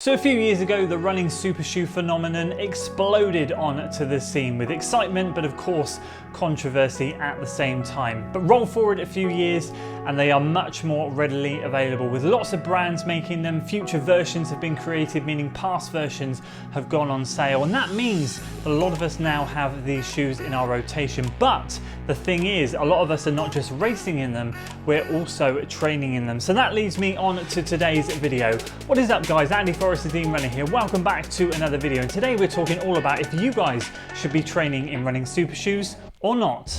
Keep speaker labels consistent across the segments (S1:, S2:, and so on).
S1: So a few years ago, the running super shoe phenomenon exploded onto the scene with excitement, but of course, controversy at the same time. But roll forward a few years and they are much more readily available with lots of brands making them. Future versions have been created, meaning past versions have gone on sale. And that means that a lot of us now have these shoes in our rotation. But the thing is, a lot of us are not just racing in them, we're also training in them. So that leads me on to today's video. What is up, guys? Andy Forrest, the Dean Runner here. Welcome back to another video. And today we're talking all about if you guys should be training in running super shoes or not.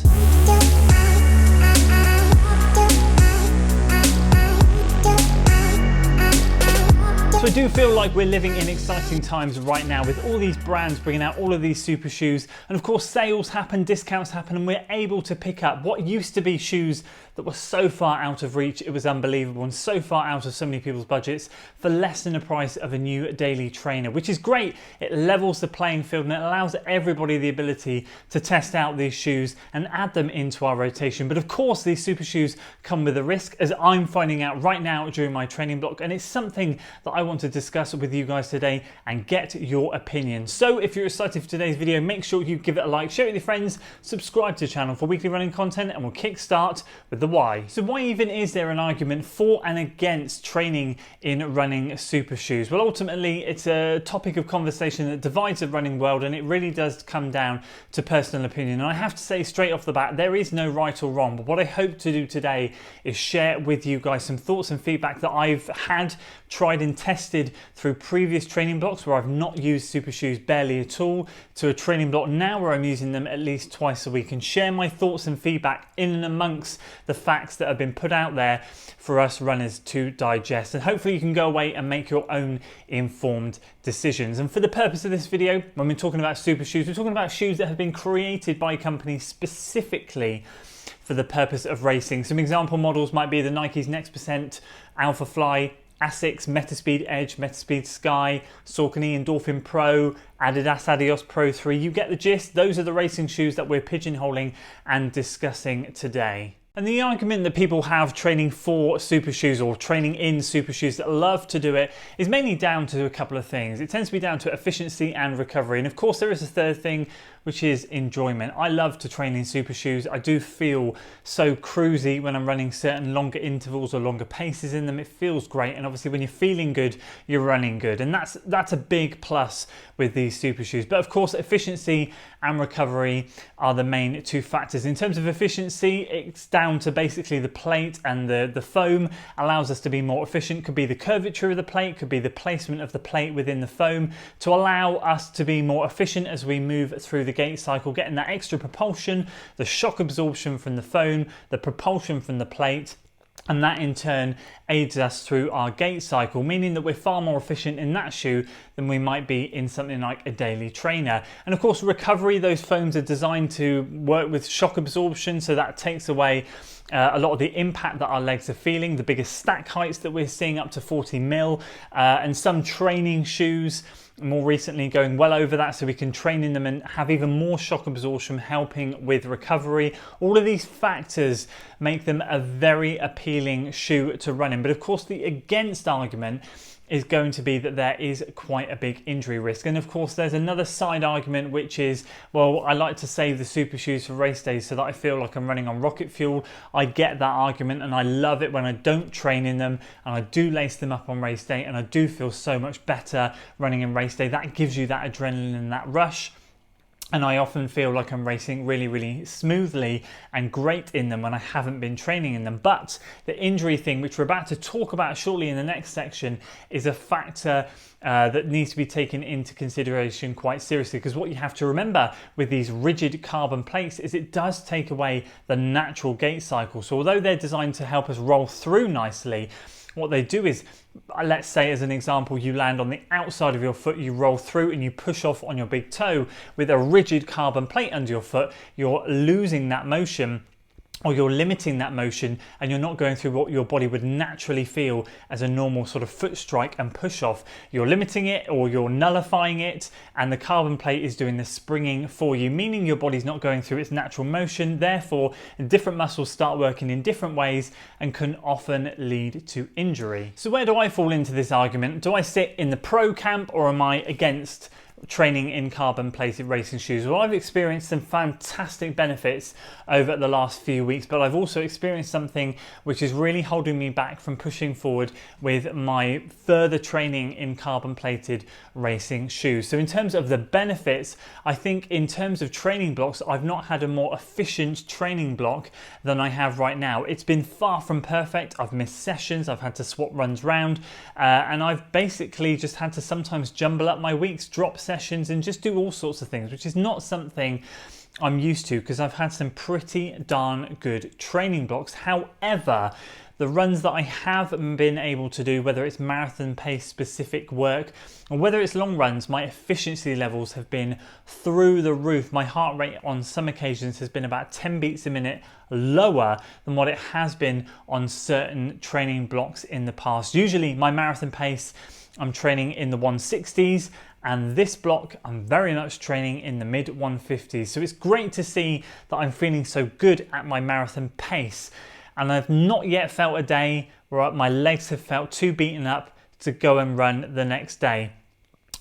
S1: So I do feel like we're living in exciting times right now with all these brands bringing out all of these super shoes, and of course sales happen, discounts happen, and we're able to pick up what used to be shoes that were so far out of reach, it was unbelievable, and so far out of so many people's budgets for less than the price of a new daily trainer, which is great. It levels the playing field and it allows everybody the ability to test out these shoes and add them into our rotation. But of course these super shoes come with a risk, as I'm finding out right now during my training block, and it's something that I want to discuss with you guys today and get your opinion. So if you're excited for today's video, make sure you give it a like, share it with your friends, subscribe to the channel for weekly running content, and we'll kickstart with the why. So why even is there an argument for and against training in running super shoes? Well, ultimately it's a topic of conversation that divides the running world, and it really does come down to personal opinion. And I have to say straight off the bat, there is no right or wrong, but what I hope to do today is share with you guys some thoughts and feedback that I've had, tried and tested through previous training blocks where I've not used super shoes barely at all, to a training block now where I'm using them at least twice a week, and share my thoughts and feedback in and amongst the facts that have been put out there for us runners to digest. And hopefully you can go away and make your own informed decisions. And for the purpose of this video, when we're talking about super shoes, we're talking about shoes that have been created by companies specifically for the purpose of racing. Some example models might be the Nike's Next Percent, Alpha Fly, Asics Metaspeed Edge, Metaspeed Sky, Saucony Endorphin Pro, Adidas Adios Pro 3. You get the gist. Those are the racing shoes that we're pigeonholing and discussing today. And the argument that people have training for super shoes or training in super shoes that love to do it is mainly down to a couple of things. It tends to be down to efficiency and recovery. And of course there is a third thing, which is enjoyment. I love to train in super shoes. I do feel so cruisy when I'm running certain longer intervals or longer paces in them. It feels great. And obviously when you're feeling good, you're running good. And that's a big plus with these super shoes. But of course, efficiency and recovery are the main two factors. In terms of efficiency, it's down to basically the plate, and the foam allows us to be more efficient. Could be the curvature of the plate, could be the placement of the plate within the foam to allow us to be more efficient as we move through the gait cycle, getting that extra propulsion, the shock absorption from the foam, the propulsion from the plate, and that in turn aids us through our gait cycle, meaning that we're far more efficient in that shoe than we might be in something like a daily trainer. And of course recovery, those foams are designed to work with shock absorption, so that takes away a lot of the impact that our legs are feeling, the biggest stack heights that we're seeing up to 40 mil, and some training shoes more recently going well over that, so we can train in them and have even more shock absorption, helping with recovery. All of these factors make them a very appealing shoe to run in. But of course the against argument is going to be that there is quite a big injury risk. And of course there's another side argument, which is, well, I like to save the super shoes for race days so that I feel like I'm running on rocket fuel. I get that argument and I love it when I don't train in them and I do lace them up on race day, and I do feel so much better running in race day. That gives you that adrenaline and that rush. And I often feel like I'm racing really, really smoothly and great in them when I haven't been training in them. But the injury thing, which we're about to talk about shortly in the next section, is a factor that needs to be taken into consideration quite seriously. Because what you have to remember with these rigid carbon plates is it does take away the natural gait cycle. So although they're designed to help us roll through nicely, what they do is, let's say as an example, you land on the outside of your foot, you roll through and you push off on your big toe with a rigid carbon plate under your foot, you're losing that motion or you're limiting that motion and you're not going through what your body would naturally feel as a normal sort of foot strike and push off. You're limiting it or you're nullifying it, and the carbon plate is doing the springing for you, meaning your body's not going through its natural motion. Therefore, different muscles start working in different ways and can often lead to injury. So where do I fall into this argument? Do I sit in the pro camp, or am I against training in carbon plated racing shoes? Well, I've experienced some fantastic benefits over the last few weeks, but I've also experienced something which is really holding me back from pushing forward with my further training in carbon plated racing shoes. So in terms of the benefits, I think in terms of training blocks, I've not had a more efficient training block than I have right now. It's been far from perfect. I've missed sessions, I've had to swap runs round, and I've basically just had to sometimes jumble up my weeks, drop sessions, and just do all sorts of things, which is not something I'm used to because I've had some pretty darn good training blocks. However, the runs that I have been able to do, whether it's marathon pace specific work or whether it's long runs, my efficiency levels have been through the roof. My heart rate on some occasions has been about 10 beats a minute lower than what it has been on certain training blocks in the past. Usually my marathon pace, I'm training in the 160s, and this block I'm very much training in the mid 150s. So it's great to see that I'm feeling so good at my marathon pace, and I've not yet felt a day where my legs have felt too beaten up to go and run the next day.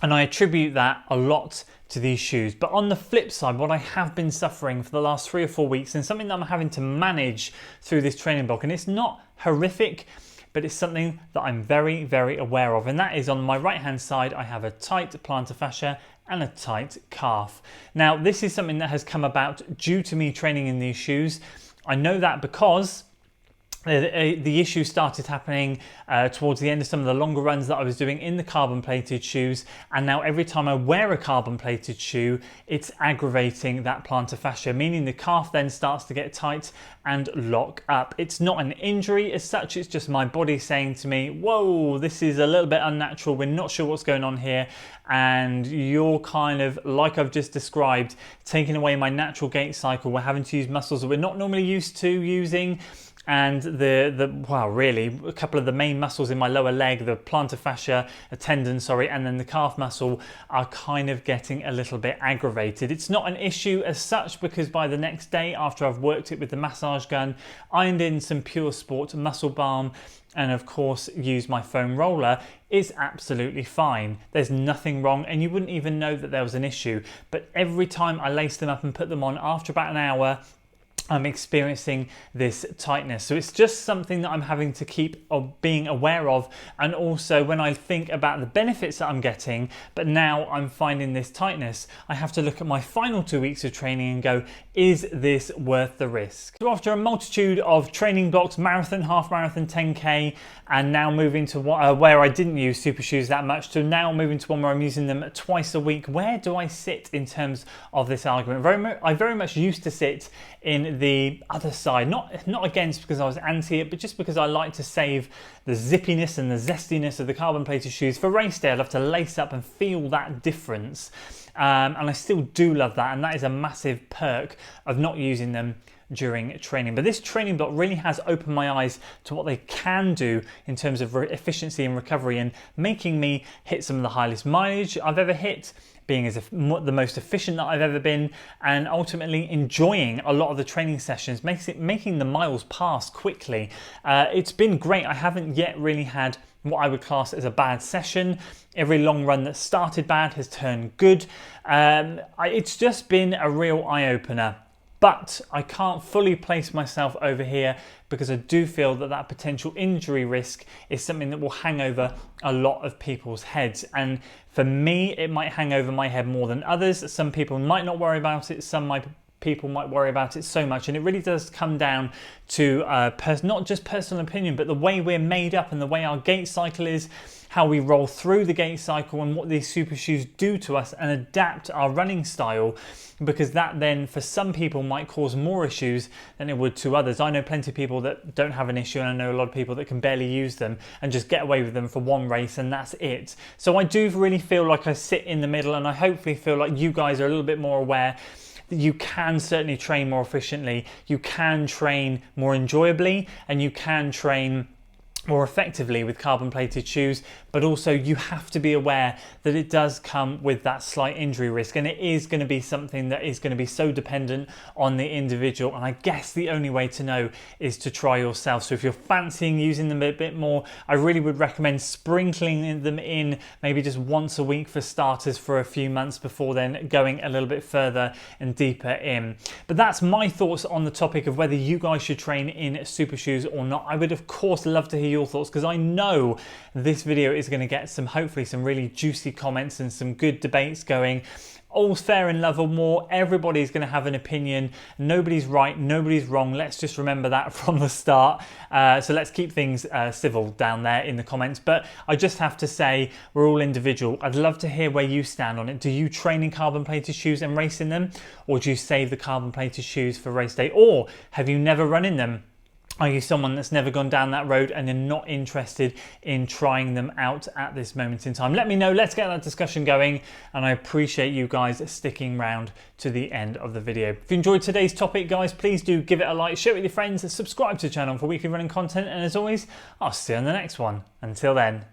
S1: And I attribute that a lot to these shoes. But on the flip side, what I have been suffering for the last 3 or 4 weeks, and something that I'm having to manage through this training block, and it's not horrific, but it's something that I'm very, very aware of. And that is, on my right hand side, I have a tight plantar fascia and a tight calf. Now, this is something that has come about due to me training in these shoes. I know that because the issue started happening towards the end of some of the longer runs that I was doing in the carbon plated shoes, and now every time I wear a carbon plated shoe, it's aggravating that plantar fascia, meaning the calf then starts to get tight and lock up. It's not an injury as such, it's just my body saying to me, whoa, this is a little bit unnatural, we're not sure what's going on here, and you're kind of, like I've just described, taking away my natural gait cycle. We're having to use muscles that we're not normally used to using. And really a couple of the main muscles in my lower leg, the plantar fascia, a tendon, and then the calf muscle, are kind of getting a little bit aggravated. It's not an issue as such, because by the next day, after I've worked it with the massage gun, ironed in some Pure Sport muscle balm, and of course used my foam roller, it's absolutely fine. There's nothing wrong, and you wouldn't even know that there was an issue. But every time I lace them up and put them on, after about an hour, I'm experiencing this tightness. So it's just something that I'm having to keep being aware of. And also, when I think about the benefits that I'm getting, but now I'm finding this tightness, I have to look at my final 2 weeks of training and go, is this worth the risk? So after a multitude of training blocks, marathon, half marathon, 10K, and now moving to where I didn't use super shoes that much, to now moving to one where I'm using them twice a week, where do I sit in terms of this argument? I very much used to sit in the other side, not against because I was anti it, but just because I like to save the zippiness and the zestiness of the carbon plated shoes for race day. I love to lace up and feel that difference, and I still do love that, and that is a massive perk of not using them during training. But this training block really has opened my eyes to what they can do in terms of efficiency and recovery, and making me hit some of the highest mileage I've ever hit, being the most efficient that I've ever been, and ultimately enjoying a lot of the training sessions, making the miles pass quickly. It's been great. I haven't yet really had what I would class as a bad session. Every long run that started bad has turned good. It's just been a real eye-opener. But I can't fully place myself over here, because I do feel that potential injury risk is something that will hang over a lot of people's heads. And for me, it might hang over my head more than others. Some people might not worry about it. Some people might worry about it so much. And it really does come down to not just personal opinion, but the way we're made up and the way our gait cycle is, how we roll through the gait cycle, and what these super shoes do to us and adapt our running style, because that then for some people might cause more issues than it would to others. I know plenty of people that don't have an issue, and I know a lot of people that can barely use them and just get away with them for one race and that's it. So I do really feel like I sit in the middle, and I hopefully feel like you guys are a little bit more aware that you can certainly train more efficiently, you can train more enjoyably, and you can train more effectively with carbon plated shoes, but also you have to be aware that it does come with that slight injury risk, and it is going to be something that is going to be so dependent on the individual. And I guess the only way to know is to try yourself. So if you're fancying using them a bit more, I really would recommend sprinkling them in maybe just once a week for starters for a few months before then going a little bit further and deeper in. But that's my thoughts on the topic of whether you guys should train in super shoes or not. I would of course love to hear your thoughts, because I know this video is going to get hopefully some really juicy comments and some good debates going. All's fair in love or more. Everybody's going to have an opinion. Nobody's right, nobody's wrong. Let's just remember that from the start. So let's keep things civil down there in the comments. But I just have to say, we're all individual. I'd love to hear where you stand on it. Do you train in carbon plated shoes and race in them? Or do you save the carbon plated shoes for race day? Or have you never run in them? Are you someone that's never gone down that road and you're not interested in trying them out at this moment in time? Let me know. Let's get that discussion going. And I appreciate you guys sticking around to the end of the video. If you enjoyed today's topic, guys, please do give it a like, share it with your friends, and subscribe to the channel for weekly running content. And as always, I'll see you on the next one. Until then.